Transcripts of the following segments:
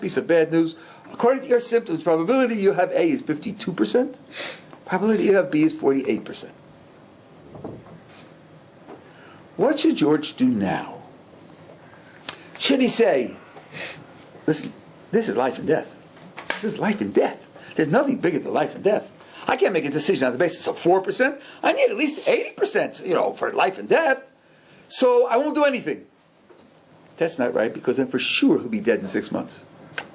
piece of bad news. According to your symptoms, probability you have A is 52%. Probability you have B is 48%. What should George do now? Should he say, listen, this is life and death. This is life and death. There's nothing bigger than life and death. I can't make a decision on the basis of 4%. I need at least 80%, for life and death. So I won't do anything. That's not right, because then for sure he'll be dead in 6 months.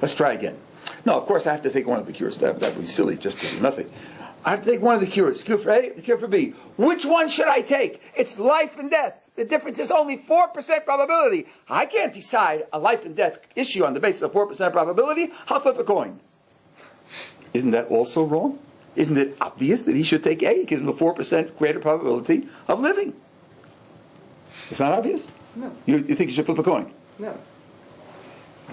Let's try again. No, of course I have to take one of the cures. That would be silly just to do nothing. I have to take one of the cures. The cure for A, the cure for B. Which one should I take? It's life and death. The difference is only 4% probability. I can't decide a life and death issue on the basis of 4% probability. I'll flip a coin. Isn't that also wrong? Isn't it obvious that he should take A? It gives him a 4% greater probability of living. It's not obvious? No. You think you should flip a coin? No.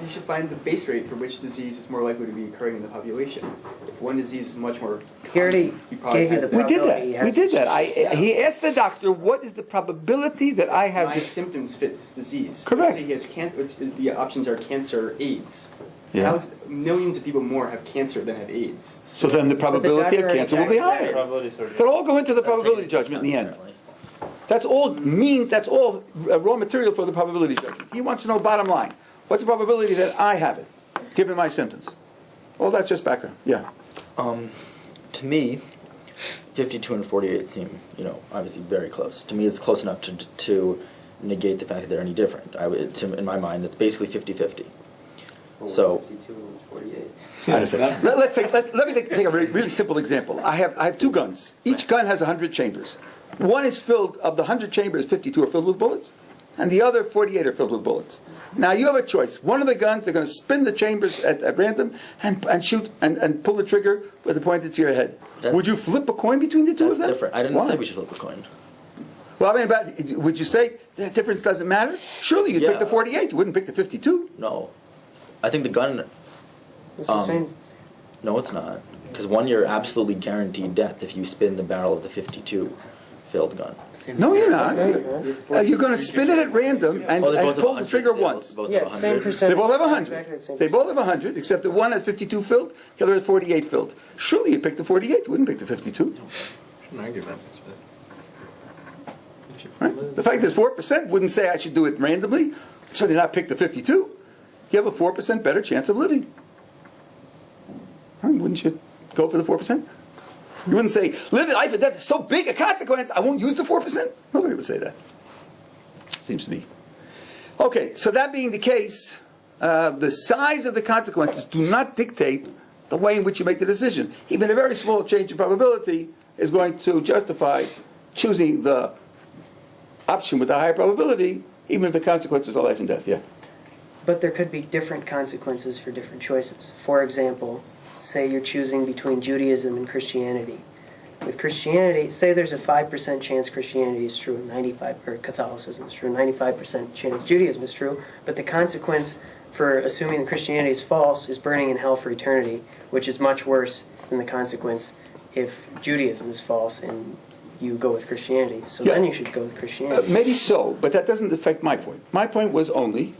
You should find the base rate for which disease is more likely to be occurring in the population. If one disease is much more common, he gave you the probability. We did that. He asked the doctor, what is the probability that I have my symptoms fit this disease. Correct. Let's say he has cancer. The options are cancer or AIDS. Yeah. Millions of people more have cancer than have AIDS. So then the probability of cancer will be higher. They'll all go into the probability judgment in the end. That's all raw material for the probability judgment. He wants to know bottom line. What's the probability that I have it, given my symptoms? Well, that's just background. Yeah. To me, 52 and 48 seem, obviously very close. To me, it's close enough to negate the fact that they're any different. In my mind, it's basically 50-50. So 52 and 48. Let me take a really simple example. I have two guns. Each gun has 100 chambers. One is filled, of the 100 chambers, 52 are filled with bullets, and the other 48 are filled with bullets. Now you have a choice. One of the guns, they're going to spin the chambers at random and shoot and pull the trigger with it pointed to your head. Would you flip a coin between the two of them? That's different. I didn't say we should flip a coin. Well, would you say that difference doesn't matter? Surely you'd pick the 48. You wouldn't pick the 52. No. I think the gun... It's the same. No, it's not. Because one, you're absolutely guaranteed death if you spin the barrel of the 52 filled gun. No, you're not. You're going to spin it at random and pull the trigger once. Yeah, same percentage. They both have 100. They both have 100, except that one has 52 filled, the other has 48 filled. Surely you'd pick the 48. You wouldn't pick the 52. An argument. Right? The fact that 4% wouldn't say I should do it randomly, so they not pick the 52. You have a 4% better chance of living. Wouldn't you go for the 4%? You wouldn't say, living life and death is so big a consequence, I won't use the 4%. Nobody would say that. Seems to me. Okay, so that being the case, the size of the consequences do not dictate the way in which you make the decision. Even a very small change in probability is going to justify choosing the option with the higher probability, even if the consequences are life and death. Yeah. But there could be different consequences for different choices. For example, say you're choosing between Judaism and Christianity. With Christianity, say there's a 5% chance Christianity is true, or Catholicism is true, 95% chance Judaism is true, but the consequence for assuming that Christianity is false is burning in hell for eternity, which is much worse than the consequence if Judaism is false and you go with Christianity. So then you should go with Christianity. Maybe so, but that doesn't affect my point. My point was only,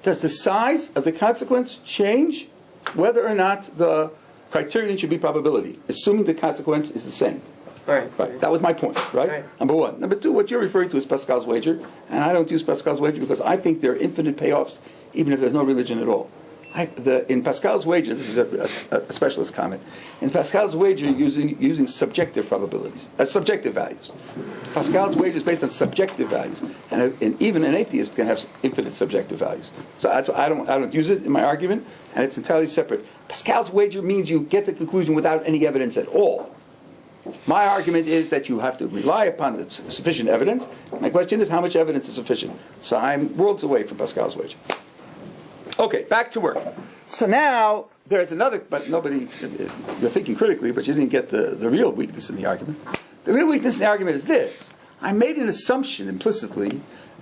does the size of the consequence change whether or not the criterion should be probability, assuming the consequence is the same? Right. That was my point, right? Number one. Number two, what you're referring to is Pascal's wager, and I don't use Pascal's wager because I think there are infinite payoffs even if there's no religion at all. In Pascal's wager, this is a specialist comment, in Pascal's wager using subjective probabilities, subjective values. Pascal's wager is based on subjective values, and even an atheist can have infinite subjective values. So I don't use it in my argument, and it's entirely separate. Pascal's wager means you get the conclusion without any evidence at all. My argument is that you have to rely upon sufficient evidence. My question is, how much evidence is sufficient? So I'm worlds away from Pascal's wager. Okay, back to work. So now there's another, but nobody, you're thinking critically, but you didn't get the real weakness in the argument. The real weakness in the argument is this. I made an assumption implicitly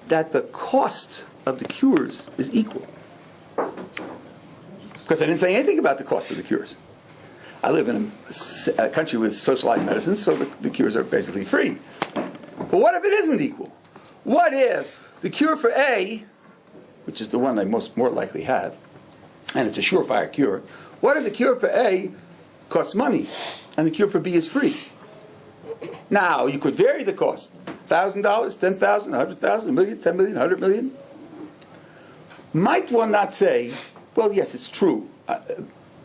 that the cost of the cures is equal. Because I didn't say anything about the cost of the cures. I live in a country with socialized medicine, so the cures are basically free. But what if it isn't equal? What if the cure for A, which is the one I more likely have, and it's a surefire cure. What if the cure for A costs money, and the cure for B is free? Now, you could vary the cost. $1,000, $10,000, $100,000, $1 million, $10 million, $100 million. Might one not say, well, yes, it's true.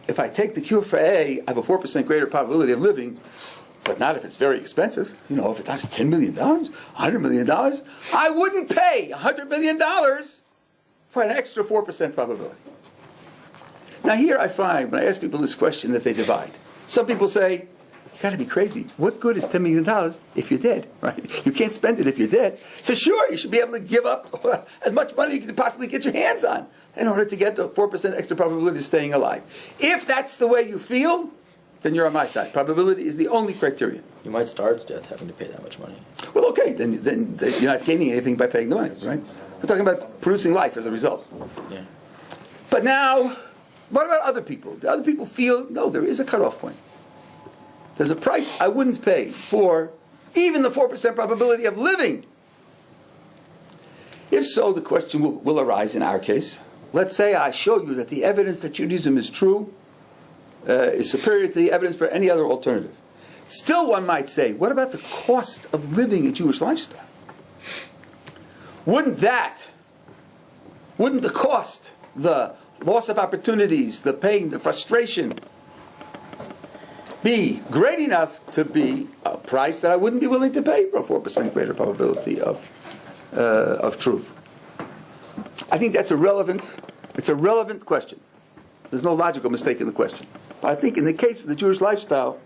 If I take the cure for A, I have a 4% greater probability of living, but not if it's very expensive. If it's $10 million, $100 million, I wouldn't pay $100 million for an extra 4% probability. Now here I find, when I ask people this question, that they divide. Some people say, you got to be crazy. What good is $10 million if you're dead, right? You can't spend it if you're dead. So sure, you should be able to give up as much money you can possibly get your hands on in order to get the 4% extra probability of staying alive. If that's the way you feel, then you're on my side. Probability is the only criterion. You might starve to death having to pay that much money. Well, okay, then you're not gaining anything by paying the money, right? We're talking about producing life as a result. Yeah. But now, what about other people? Do other people feel, no, there is a cutoff point. There's a price I wouldn't pay for even the 4% probability of living. If so, the question will arise in our case. Let's say I show you that the evidence that Judaism is true is superior to the evidence for any other alternative. Still, one might say, what about the cost of living a Jewish lifestyle? Wouldn't the cost, the loss of opportunities, the pain, the frustration, be great enough to be a price that I wouldn't be willing to pay for a 4% greater probability of truth? I think it's a relevant question. There's no logical mistake in the question. But I think in the case of the Jewish lifestyle,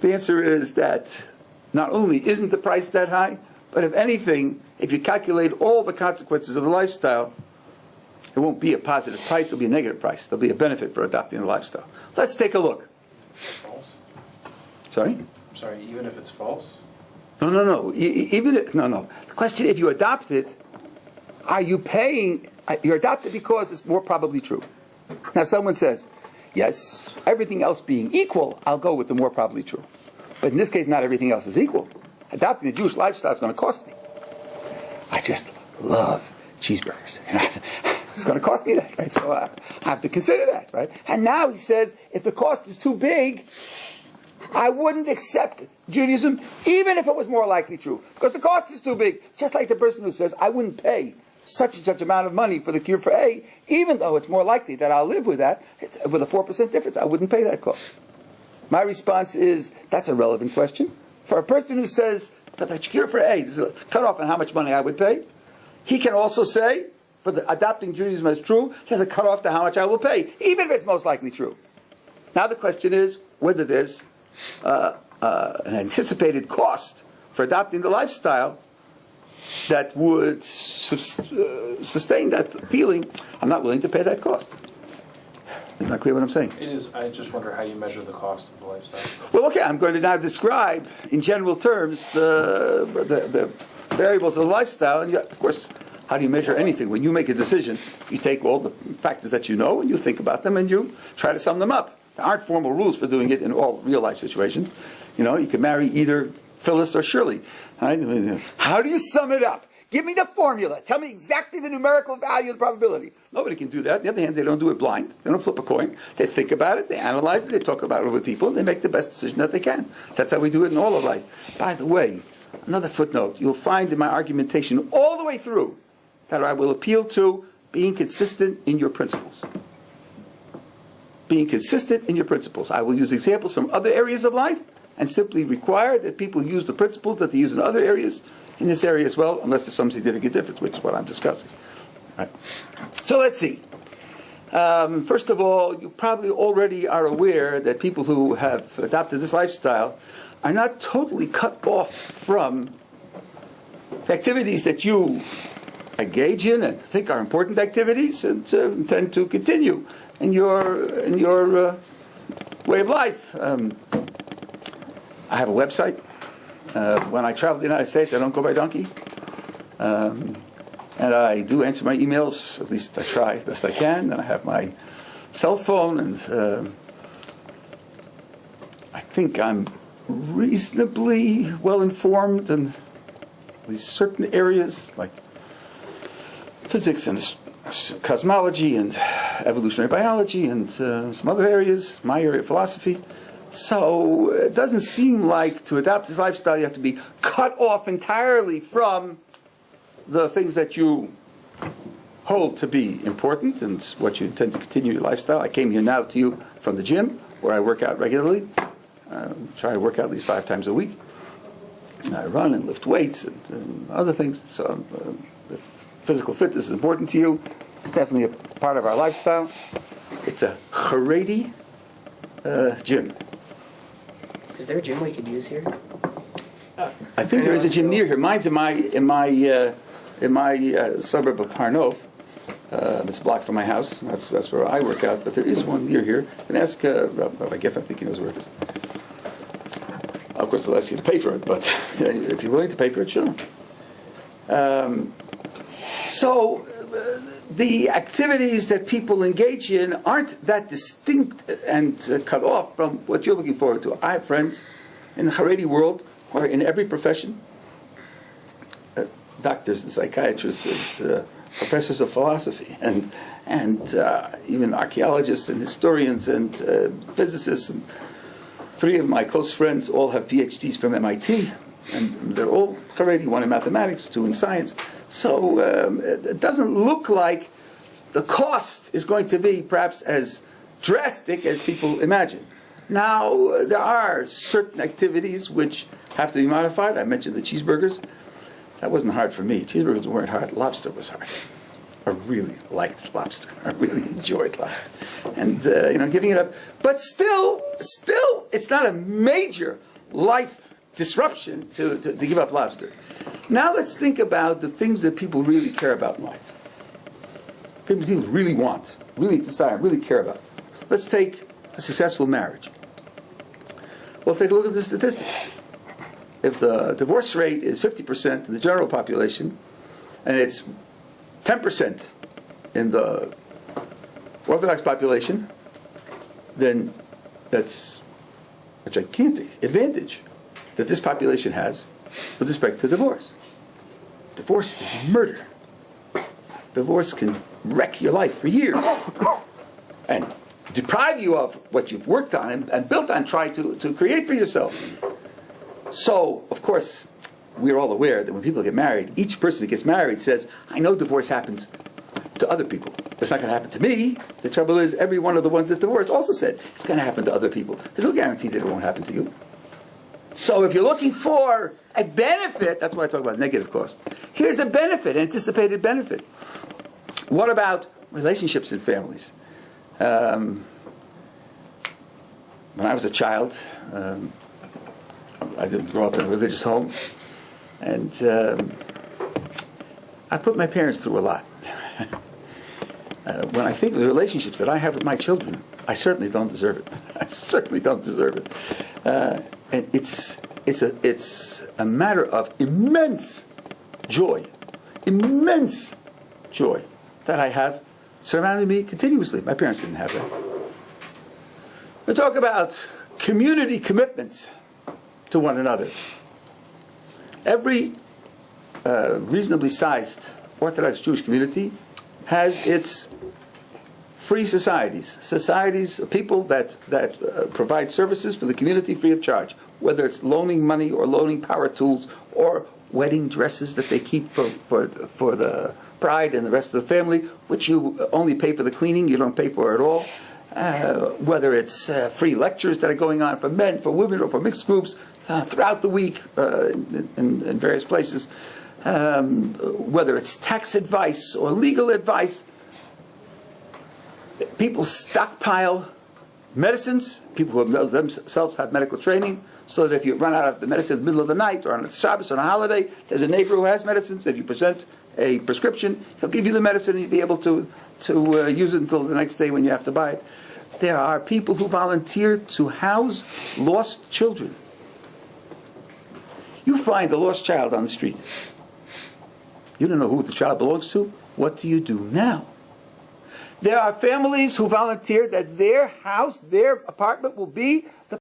the answer is that not only isn't the price that high, but if anything, if you calculate all the consequences of the lifestyle, it won't be a positive price, it'll be a negative price. There'll be a benefit for adopting the lifestyle. Let's take a look. False? Sorry? I'm sorry, even if it's false? No. The question, if you adopt it, are you paying? You adopt it because it's more probably true. Now, someone says, yes, everything else being equal, I'll go with the more probably true. But in this case, not everything else is equal. Adopting the Jewish lifestyle is going to cost me. I just love cheeseburgers. It's going to cost me that, right? So I have to consider that, right? And now he says, if the cost is too big, I wouldn't accept Judaism, even if it was more likely true, because the cost is too big. Just like the person who says, I wouldn't pay such and such amount of money for the cure for A, even though it's more likely that I'll live with that, with a 4% difference. I wouldn't pay that cost. My response is, that's a relevant question. For a person who says that the cure for A is a cutoff on how much money I would pay, he can also say, for the adopting Judaism as true, there's a cutoff to how much I will pay, even if it's most likely true. Now the question is whether there's an anticipated cost for adopting the lifestyle that would sustain that feeling. I'm not willing to pay that cost. Is that clear what I'm saying? It is. I just wonder how you measure the cost of the lifestyle. Well, okay, I'm going to now describe, in general terms, the variables of the lifestyle. And of course, how do you measure anything? When you make a decision, you take all the factors that you know, and you think about them, and you try to sum them up. There aren't formal rules for doing it in all real-life situations. You can marry either Phyllis or Shirley. Right? How do you sum it up? Give me the formula. Tell me exactly the numerical value of the probability. Nobody can do that. On the other hand, they don't do it blind. They don't flip a coin. They think about it. They analyze it. They talk about it with people. And they make the best decision that they can. That's how we do it in all of life. By the way, another footnote. You'll find in my argumentation all the way through that I will appeal to being consistent in your principles. Being consistent in your principles. I will use examples from other areas of life and simply require that people use the principles that they use in other areas, in this area as well, unless there's some significant difference, which is what I'm discussing. Right. So let's see. First of all, you probably already are aware that people who have adopted this lifestyle are not totally cut off from the activities that you engage in and think are important activities and intend to continue in your way of life. I have a website. When I travel to the United States, I don't go by donkey. And I do answer my emails, at least I try as best I can. And I have my cell phone, and I think I'm reasonably well informed in at least certain areas, like physics and cosmology and evolutionary biology and some other areas, my area of philosophy. So it doesn't seem like to adopt this lifestyle you have to be cut off entirely from the things that you hold to be important and what you intend to continue your lifestyle. I came here now to you from the gym where I work out regularly. Try to work out at least 5 times a week. And I run and lift weights and other things. So if physical fitness is important to you, it's definitely a part of our lifestyle. It's a Haredi gym. Is there a gym we could use here? I think there is a gym near here. Mine's in my suburb of Harnov. It's a block from my house. That's where I work out. But there is one near here. You can ask Rabbi Giff. I think he knows where it is. Of course, they'll ask you to pay for it, but if you're willing to pay for it, sure. So the activities that people engage in aren't that distinct and cut off from what you're looking forward to. I have friends in the Haredi world who are in every profession. Doctors and psychiatrists and professors of philosophy and even archaeologists and historians and physicists. And 3 of my close friends all have Ph.D s from MIT, and they're all Haredi, 1 in mathematics, 2 in science. So it doesn't look like the cost is going to be perhaps as drastic as people imagine. Now, there are certain activities which have to be modified. I mentioned the cheeseburgers. That wasn't hard for me. Cheeseburgers weren't hard. Lobster was hard. I really liked lobster. I really enjoyed lobster. And, giving it up. But still, it's not a major life disruption to give up lobster. Now let's think about the things that people really care about in life. People really want, really desire, really care about. Let's take a successful marriage. Well, take a look at the statistics. If the divorce rate is 50% in the general population, and it's 10% in the Orthodox population, then that's a gigantic advantage that this population has with respect to divorce. Divorce is murder. Divorce can wreck your life for years and deprive you of what you've worked on and built on, trying to create for yourself. So, of course, we're all aware that when people get married, each person that gets married says, I know divorce happens to other people. It's not going to happen to me. The trouble is, every one of the ones that divorced also said, it's going to happen to other people. There's no guarantee that it won't happen to you. So if you're looking for a benefit, that's why I talk about negative cost. Here's a benefit, anticipated benefit. What about relationships in families? When I was a child, I didn't grow up in a religious home, and I put my parents through a lot. When I think of the relationships that I have with my children, I certainly don't deserve it. I certainly don't deserve it. And it's a matter of immense joy that I have surrounding me continuously. My parents didn't have that. We talk about community commitments to one another. Every reasonably sized Orthodox Jewish community has its free societies of people that provide services for the community free of charge, whether it's loaning money or loaning power tools or wedding dresses that they keep for the bride and the rest of the family, which you only pay for the cleaning, you don't pay for at all. Whether it's free lectures that are going on for men, for women, or for mixed groups throughout the week in various places. Whether it's tax advice or legal advice. People stockpile medicines. People who themselves have medical training, so that if you run out of the medicine in the middle of the night or on a Shabbos or on a holiday, there's a neighbor who has medicines. If you present a prescription, he'll give you the medicine and you'll be able to use it until the next day when you have to buy it. There are people who volunteer to house lost children. You find a lost child on the street. You don't know who the child belongs to. What do you do now? There are families who volunteer that their house, their apartment will be the